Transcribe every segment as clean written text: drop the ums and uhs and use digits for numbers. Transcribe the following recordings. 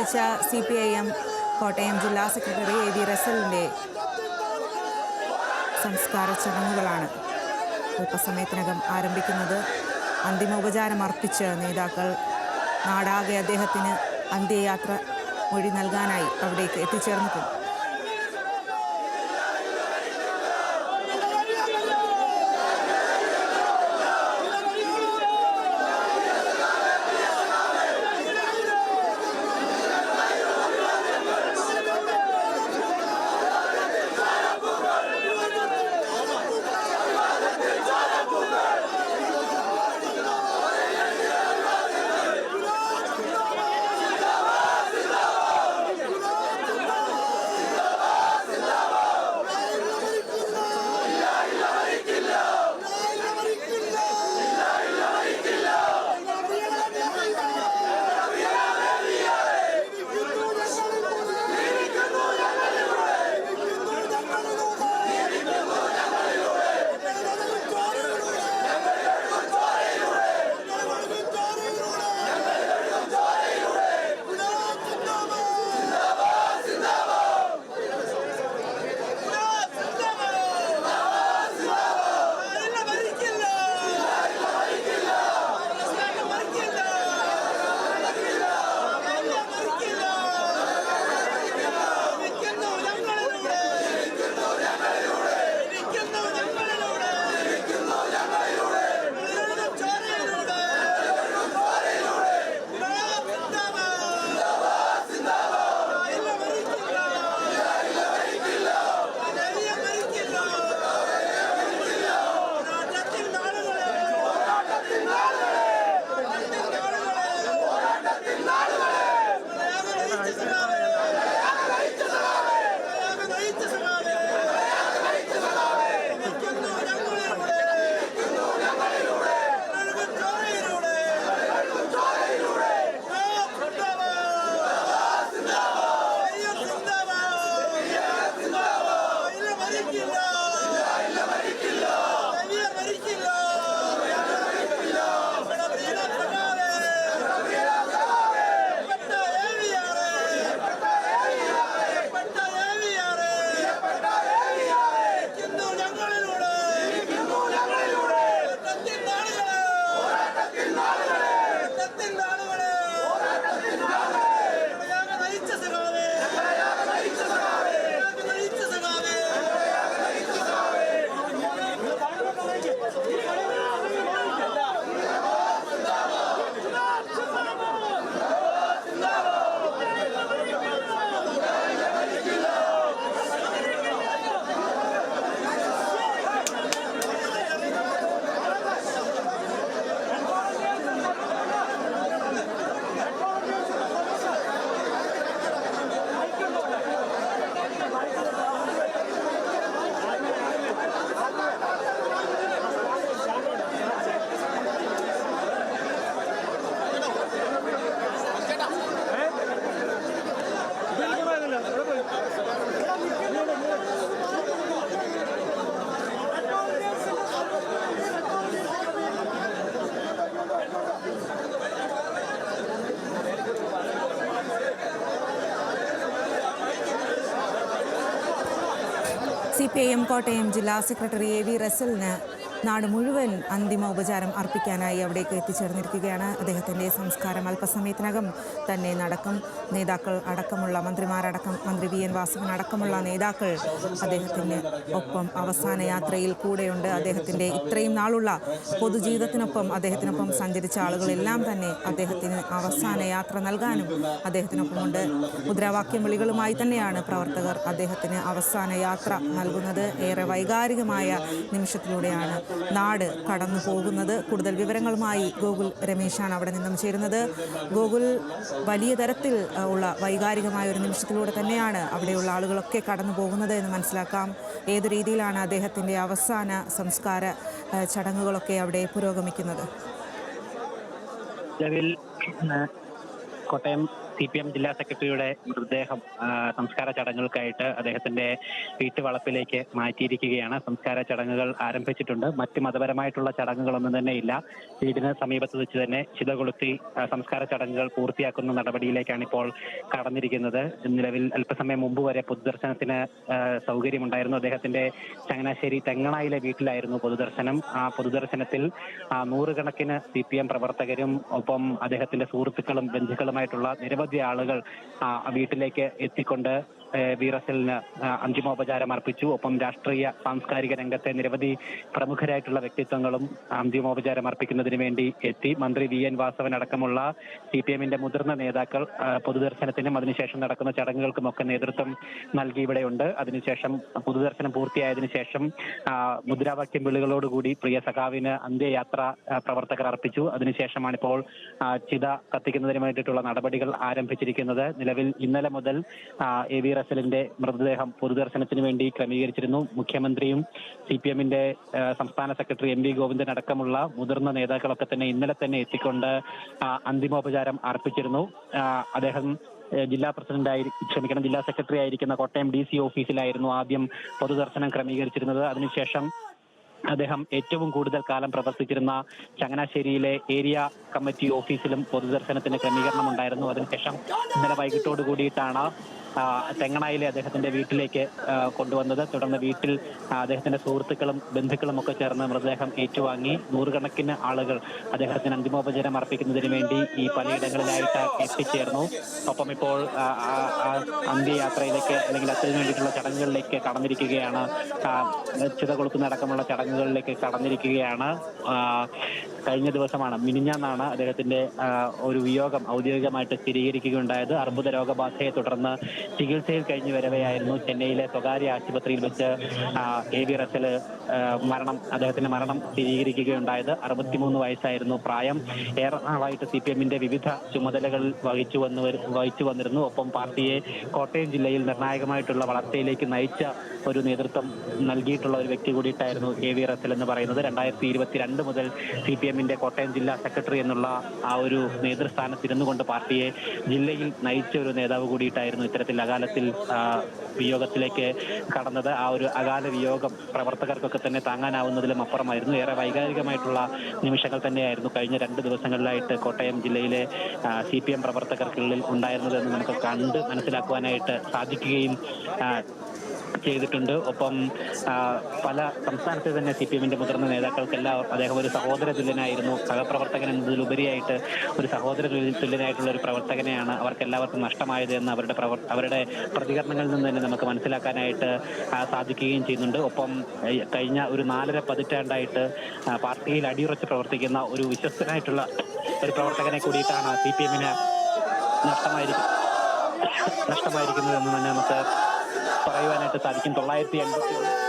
അന്തരിച്ച CPIM കോട്ടയം ജില്ലാ secretary AV റസലിൻ്റെ സംസ്കാര ചടങ്ങുകളാണ് അല്പസമയത്തിനകം ആരംഭിക്കുന്നത്. അന്തിമോപചാരം അർപ്പിച്ച് നേതാക്കൾ നാടാകെ അദ്ദേഹത്തിന് അന്ത്യയാത്ര മൊഴി നൽകാനായി അവിടേക്ക് എത്തിച്ചേർന്നിട്ടുണ്ട്. CPIM കോട്ടയം ജില്ലാ സെക്രട്ടറി AV റസലിന് നാട് മുഴുവൻ അന്തിമോപചാരം അർപ്പിക്കാനായി അവിടേക്ക് എത്തിച്ചേർന്നിരിക്കുകയാണ്. അദ്ദേഹത്തിൻ്റെ സംസ്കാരം അല്പസമയത്തിനകം തന്നെ നടക്കും. നേതാക്കൾ അടക്കമുള്ള മന്ത്രിമാരടക്കം മന്ത്രി VN വാസവൻ അടക്കമുള്ള നേതാക്കൾ അദ്ദേഹത്തിന് ഒപ്പം അവസാന യാത്രയിൽ കൂടെയുണ്ട്. അദ്ദേഹത്തിൻ്റെ ഇത്രയും നാളുള്ള പൊതുജീവിതത്തിനൊപ്പം അദ്ദേഹത്തിനൊപ്പം സഞ്ചരിച്ച ആളുകളെല്ലാം തന്നെ അദ്ദേഹത്തിന് അവസാന യാത്ര നൽകാനും അദ്ദേഹത്തിനൊപ്പമുണ്ട്. മുദ്രാവാക്യം വിളികളുമായി തന്നെയാണ് പ്രവർത്തകർ അദ്ദേഹത്തിന് അവസാന യാത്ര നൽകുന്നത്. ഏറെ വൈകാരികമായ നിമിഷത്തിലൂടെയാണ് നാട് കടന്നു പോകുന്നത്. കൂടുതൽ വിവരങ്ങളുമായി ഗോകുൽ രമേശാണ് അവിടെ നിന്നും ചേരുന്നത്. ഗോകുൽ, വലിയ തരത്തിൽ ഉള്ള വൈകാരികമായ ഒരു നിമിഷത്തിലൂടെ തന്നെയാണ് അവിടെയുള്ള ആളുകളൊക്കെ കടന്നു പോകുന്നത് എന്ന് മനസ്സിലാക്കാം. ഏതു രീതിയിലാണ് അദ്ദേഹത്തിൻ്റെ അവസാന സംസ്കാര ചടങ്ങുകളൊക്കെ അവിടെ പുരോഗമിക്കുന്നത്? കോട്ടയം CPM ജില്ലാ സെക്രട്ടറിയുടെ മൃതദേഹം സംസ്കാര ചടങ്ങുകൾക്കായിട്ട് അദ്ദേഹത്തിന്റെ വീട്ടുവളപ്പിലേക്ക് മാറ്റിയിരിക്കുകയാണ്. സംസ്കാര ചടങ്ങുകൾ ആരംഭിച്ചിട്ടുണ്ട്. മറ്റ് മതപരമായിട്ടുള്ള ചടങ്ങുകളൊന്നും തന്നെ ഇല്ല. വീടിന് സമീപത്ത് വെച്ച് തന്നെ ചിത കൊളുത്തി സംസ്കാര ചടങ്ങുകൾ പൂർത്തിയാക്കുന്ന നടപടിയിലേക്കാണ് ഇപ്പോൾ കടന്നിരിക്കുന്നത്. നിലവിൽ അല്പസമയം മുമ്പ് വരെ പൊതുദർശനത്തിന് സൗകര്യമുണ്ടായിരുന്നു. അദ്ദേഹത്തിന്റെ ചങ്ങനാശ്ശേരി തെങ്ങണായിലെ വീട്ടിലായിരുന്നു പൊതുദർശനം. ആ പൊതുദർശനത്തിൽ നൂറുകണക്കിന് CPM പ്രവർത്തകരും ഒപ്പം അദ്ദേഹത്തിന്റെ സുഹൃത്തുക്കളും ബന്ധുക്കളുമായിട്ടുള്ള നിരവധി ആളുകൾ വീട്ടിലേക്ക് എത്തിക്കൊണ്ട് വീറസലിന് അന്തിമോപചാരം അർപ്പിച്ചു. ഒപ്പം രാഷ്ട്രീയ സാംസ്കാരിക രംഗത്തെ നിരവധി പ്രമുഖരായിട്ടുള്ള വ്യക്തിത്വങ്ങളും അന്തിമോപചാരം അർപ്പിക്കുന്നതിന് വേണ്ടി എത്തി. മന്ത്രി VN വാസവൻ അടക്കമുള്ള CPMന്റെ മുതിർന്ന നേതാക്കൾ പൊതുദർശനത്തിനും അതിനുശേഷം നടക്കുന്ന ചടങ്ങുകൾക്കുമൊക്കെ നേതൃത്വം നൽകി ഇവിടെയുണ്ട്. അതിനുശേഷം പൊതുദർശനം പൂർത്തിയായതിനു ശേഷം മുദ്രാവാക്യം വിളികളോടുകൂടി പ്രിയ സഖാവിന് അന്ത്യയാത്ര പ്രവർത്തകർ അർപ്പിച്ചു. അതിനുശേഷമാണ് ഇപ്പോൾ ചിത കത്തിക്കുന്നതിന് വേണ്ടിയിട്ടുള്ള നടപടികൾ ആരംഭിച്ചിരിക്കുന്നത്. നിലവിൽ ഇന്നലെ മുതൽ AV റസലിന്റെ മൃതദേഹം പൊതുദർശനത്തിന് വേണ്ടി ക്രമീകരിച്ചിരുന്നു. മുഖ്യമന്ത്രിയും CPMന്റെ സംസ്ഥാന സെക്രട്ടറി MV ഗോവിന്ദൻ അടക്കമുള്ള മുതിർന്ന നേതാക്കളൊക്കെ തന്നെ ഇന്നലെ തന്നെ എത്തിക്കൊണ്ട് അന്തിമോപചാരം അർപ്പിച്ചിരുന്നു. അദ്ദേഹം ജില്ലാ ജില്ലാ സെക്രട്ടറി ആയിരിക്കുന്ന കോട്ടയം DC ഓഫീസിലായിരുന്നു ആദ്യം പൊതുദർശനം ക്രമീകരിച്ചിരുന്നത്. അതിനുശേഷം അദ്ദേഹം ഏറ്റവും കൂടുതൽ കാലം പ്രവർത്തിച്ചിരുന്ന ചങ്ങനാശ്ശേരിയിലെ ഏരിയ കമ്മിറ്റി ഓഫീസിലും പൊതുദർശനത്തിന് ക്രമീകരണം ഉണ്ടായിരുന്നു. അതിനുശേഷം ഇന്നലെ വൈകിട്ടോട് കൂടിയിട്ടാണ് തെങ്ങണായിലെ അദ്ദേഹത്തിന്റെ വീട്ടിലേക്ക് കൊണ്ടുവന്നത്. തുടർന്ന് വീട്ടിൽ അദ്ദേഹത്തിന്റെ സുഹൃത്തുക്കളും ബന്ധുക്കളും ഒക്കെ ചേർന്ന് മൃതദേഹം ഏറ്റുവാങ്ങി. നൂറുകണക്കിന് ആളുകൾ അദ്ദേഹത്തിന് അന്തിമോപചാരം അർപ്പിക്കുന്നതിന് വേണ്ടി ഈ പലയിടങ്ങളിലായിട്ട് എത്തിച്ചേർന്നു. ഒപ്പം ഇപ്പോൾ അന്ത്യയാത്രയിലേക്ക് അല്ലെങ്കിൽ അതിനു വേണ്ടിയിട്ടുള്ള ചടങ്ങുകളിലേക്ക് കടന്നിരിക്കുകയാണ്. ചിത കൊളുത്തുന്നടക്കമുള്ള ചടങ്ങുകളിലേക്ക് കടന്നിരിക്കുകയാണ്. കഴിഞ്ഞ ദിവസമാണ് മിനിഞ്ഞാന്നാണ് അദ്ദേഹത്തിന്റെ ഒരു വിയോഗം ഔദ്യോഗികമായിട്ട് സ്ഥിരീകരിക്കുകയുണ്ടായത്. അർബുദ രോഗബാധയെ തുടർന്ന് ചികിത്സയിൽ കഴിഞ്ഞു വരവെയായിരുന്നു ചെന്നൈയിലെ സ്വകാര്യ ആശുപത്രിയിൽ വെച്ച് AV റസല് അദ്ദേഹത്തിന്റെ മരണം സ്ഥിരീകരിക്കുകയുണ്ടായത്. 63 വയസ്സായിരുന്നു പ്രായം. ഏറെ നാളായിട്ട് CPMന്റെ വിവിധ ചുമതലകൾ വഹിച്ചു വന്നിരുന്നു. ഒപ്പം പാർട്ടിയെ കോട്ടയം ജില്ലയിൽ നിർണായകമായിട്ടുള്ള വളർച്ചയിലേക്ക് നയിച്ച ഒരു നേതൃത്വം നൽകിയിട്ടുള്ള ഒരു വ്യക്തി കൂടിയിട്ടായിരുന്നു AV റസൽ എന്ന് പറയുന്നത്. 2022 മുതൽ CPMന്റെ കോട്ടയം ജില്ലാ സെക്രട്ടറി എന്നുള്ള ആ ഒരു നേതൃസ്ഥാനത്തിരുന്നു കൊണ്ട് പാർട്ടിയെ ജില്ലയിൽ നയിച്ച ഒരു നേതാവ് കൂടിയിട്ടായിരുന്നു ഇത്തരത്തിൽ അകാലത്തിൽ വിയോഗത്തിലേക്ക് കടന്നത്. ആ ഒരു അകാല വിയോഗം പ്രവർത്തകർക്കൊക്കെ തന്നെ താങ്ങാനാവുന്നതിലും അപ്പുറമായിരുന്നു. ഏറെ വൈകാരികമായിട്ടുള്ള നിമിഷങ്ങൾ തന്നെയായിരുന്നു കഴിഞ്ഞ 2 ദിവസങ്ങളിലായിട്ട് കോട്ടയം ജില്ലയിലെ CPM പ്രവർത്തകർക്കുള്ളിൽ ഉണ്ടായിരുന്നതെന്ന് നമുക്ക് കണ്ട് മനസ്സിലാക്കുവാനായിട്ട് സാധിക്കുകയും ചെയ്തിട്ടുണ്ട്. ഒപ്പം പല സംസ്ഥാനത്തെ തന്നെ CPMന്റെ മുതിർന്ന നേതാക്കൾക്കെല്ലാം അദ്ദേഹം ഒരു സഹോദര തുല്യനായിരുന്നു. സഹപ്രവർത്തകൻ എന്നതിലുപരിയായിട്ട് ഒരു സഹോദര തുല്യനായിട്ടുള്ള ഒരു പ്രവർത്തകനെയാണ് അവർക്കെല്ലാവർക്കും നഷ്ടമായത് എന്ന് അവരുടെ പ്രതികരണങ്ങളിൽ നിന്ന് തന്നെ നമുക്ക് മനസ്സിലാക്കാനായിട്ട് സാധിക്കുകയും ചെയ്യുന്നുണ്ട്. ഒപ്പം കഴിഞ്ഞ ഒരു 4.5 പതിറ്റാണ്ടായിട്ട് പാർട്ടിയിൽ അടിയുറച്ച് പ്രവർത്തിക്കുന്ന ഒരു വിശ്വസ്തനായിട്ടുള്ള ഒരു പ്രവർത്തകനെ കൂടിയിട്ടാണ് CPMന് നഷ്ടമായിരിക്കുന്നതെന്ന് തന്നെ നമുക്ക് പറയുവാനായിട്ട് സാധിക്കും. 981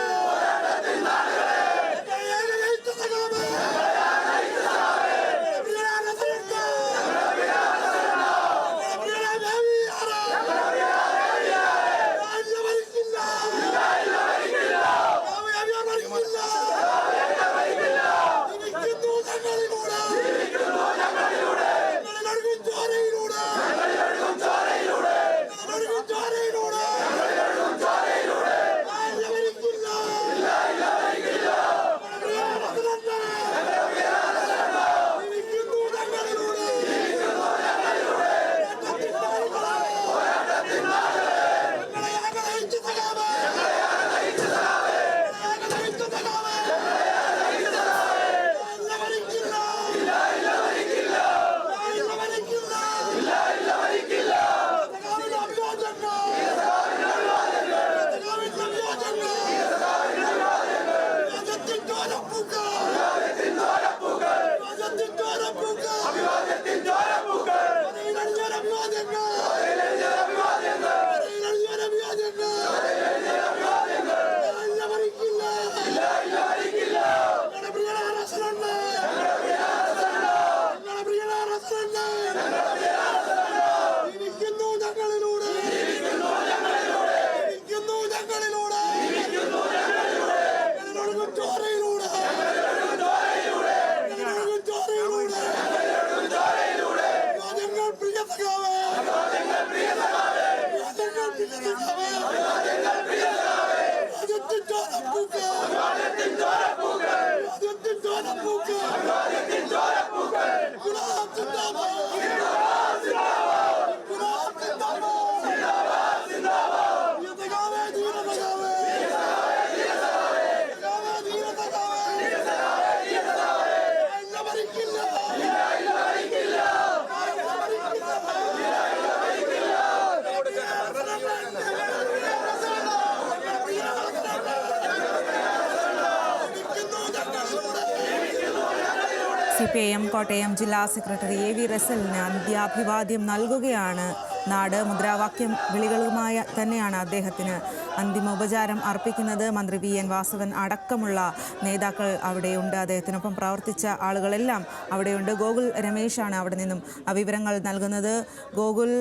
CPIM കോട്ടയം ജില്ലാ സെക്രട്ടറി AV റസലിന് അന്ത്യാഭിവാദ്യം നൽകുകയാണ് നാട്. മുദ്രാവാക്യം വിളികളുമായ തന്നെയാണ് അദ്ദേഹത്തിന് അന്തിമോപചാരം അർപ്പിക്കുന്നത്. മന്ത്രി VN വാസവൻ അടക്കമുള്ള നേതാക്കൾ അവിടെയുണ്ട്. അദ്ദേഹത്തിനൊപ്പം പ്രവർത്തിച്ച ആളുകളെല്ലാം അവിടെയുണ്ട്. ഗോകുൽ രമേശാണ് അവിടെ നിന്നും വിവരങ്ങൾ നൽകുന്നത്. ഗോകുൽ,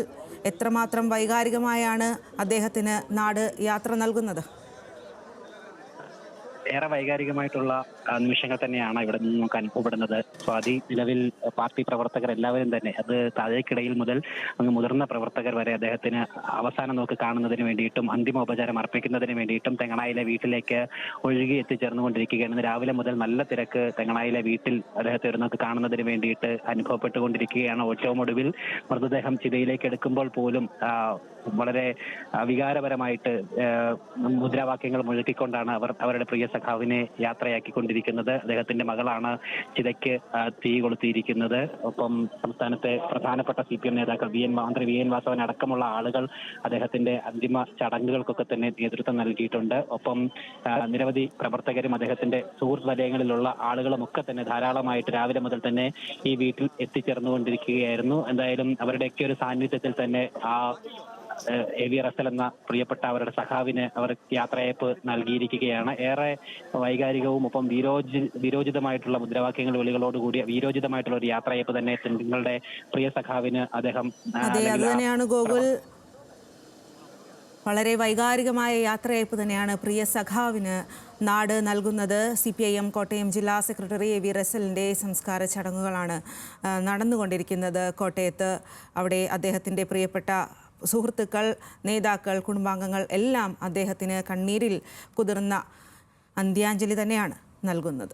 എത്രമാത്രം വൈകാരികമായാണ് അദ്ദേഹത്തിന് നാട് യാത്ര നൽകുന്നത്? ഏറെ വൈകാരികമായിട്ടുള്ള നിമിഷങ്ങൾ തന്നെയാണ് ഇവിടെ നിന്ന് നമുക്ക് അനുഭവപ്പെടുന്നത്. സ്വാതി, നിലവിൽ പാർട്ടി പ്രവർത്തകർ എല്ലാവരും തന്നെ, അത് താഴേക്കിടയിൽ മുതൽ അങ്ങ് മുതിർന്ന പ്രവർത്തകർ വരെ അദ്ദേഹത്തിന് അവസാനം നോക്ക് കാണുന്നതിന് വേണ്ടിയിട്ടും അന്തിമോപചാരം അർപ്പിക്കുന്നതിന് വേണ്ടിയിട്ടും തെങ്ങണായിലെ വീട്ടിലേക്ക് ഒഴുകി എത്തിച്ചേർന്നുകൊണ്ടിരിക്കുകയാണ്. ഇന്ന് രാവിലെ മുതൽ നല്ല തിരക്ക് തെങ്ങണായിലെ വീട്ടിൽ അദ്ദേഹത്തെ ഒരു നോക്ക് കാണുന്നതിന് വേണ്ടിയിട്ട് അനുഭവപ്പെട്ടുകൊണ്ടിരിക്കുകയാണ്. ഏറ്റവും ഒടുവിൽ മൃതദേഹം ചിതയിലേക്ക് എടുക്കുമ്പോൾ പോലും വളരെ വികാരപരമായിട്ട് മുദ്രാവാക്യങ്ങൾ മുഴക്കിക്കൊണ്ടാണ് അവർ അവരുടെ പ്രിയ സഖാവിനെ യാത്രയാക്കിക്കൊണ്ടിരിക്കുന്നത്. അദ്ദേഹത്തിന്റെ മകളാണ് ചിതയ്ക്ക് തീ കൊളുത്തിയിരിക്കുന്നത്. ഒപ്പം സംസ്ഥാനത്തെ പ്രധാനപ്പെട്ട CPM നേതാക്കൾ മന്ത്രി VN വാസവൻ അടക്കമുള്ള ആളുകൾ അദ്ദേഹത്തിന്റെ അന്തിമ ചടങ്ങുകൾക്കൊക്കെ തന്നെ നേതൃത്വം നൽകിയിട്ടുണ്ട്. ഒപ്പം നിരവധി പ്രവർത്തകരും അദ്ദേഹത്തിന്റെ സുഹൃത്ത് വലയങ്ങളിലുള്ള ആളുകളും ഒക്കെ തന്നെ ധാരാളമായിട്ട് രാവിലെ മുതൽ തന്നെ ഈ വീട്ടിൽ എത്തിച്ചേർന്നുകൊണ്ടിരിക്കുകയായിരുന്നു. എന്തായാലും അവരുടെയൊക്കെ ഒരു സാന്നിധ്യത്തിൽ തന്നെ AV റസൽ എന്ന പ്രിയപ്പെട്ട അവരുടെ സഖാവിന് അവർ യാത്രയയപ്പ് നൽകിയിരിക്കുകയാണ്. ഏറെ വൈകാരികവും ഒപ്പം വീരോചിതമായിട്ടുള്ള മുദ്രാവാക്യങ്ങൾ വിളികളോടുകൂടിയ വീരോചിതമായിട്ടുള്ള ഒരു യാത്രയയപ്പ് തന്നെ നിങ്ങളുടെ പ്രിയ സഖാവിന് അദ്ദേഹം തന്നെയാണ് ഗോകുൽ. വളരെ വൈകാരികമായ യാത്രയയപ്പ് തന്നെയാണ് പ്രിയ സഖാവിന് നാട് നൽകുന്നത്. CPIM കോട്ടയം ജില്ലാ സെക്രട്ടറി AV റസലിൻ്റെ സംസ്കാര ചടങ്ങുകളാണ് നടന്നുകൊണ്ടിരിക്കുന്നത് കോട്ടയത്ത്. അവിടെ അദ്ദേഹത്തിൻ്റെ പ്രിയപ്പെട്ട സുഹൃത്തുക്കൾ, നേതാക്കൾ, കുടുംബാംഗങ്ങൾ എല്ലാം അദ്ദേഹത്തിന് കണ്ണീരിൽ കുതിർന്ന അന്ത്യാഞ്ജലി തന്നെയാണ് നൽകുന്നത്.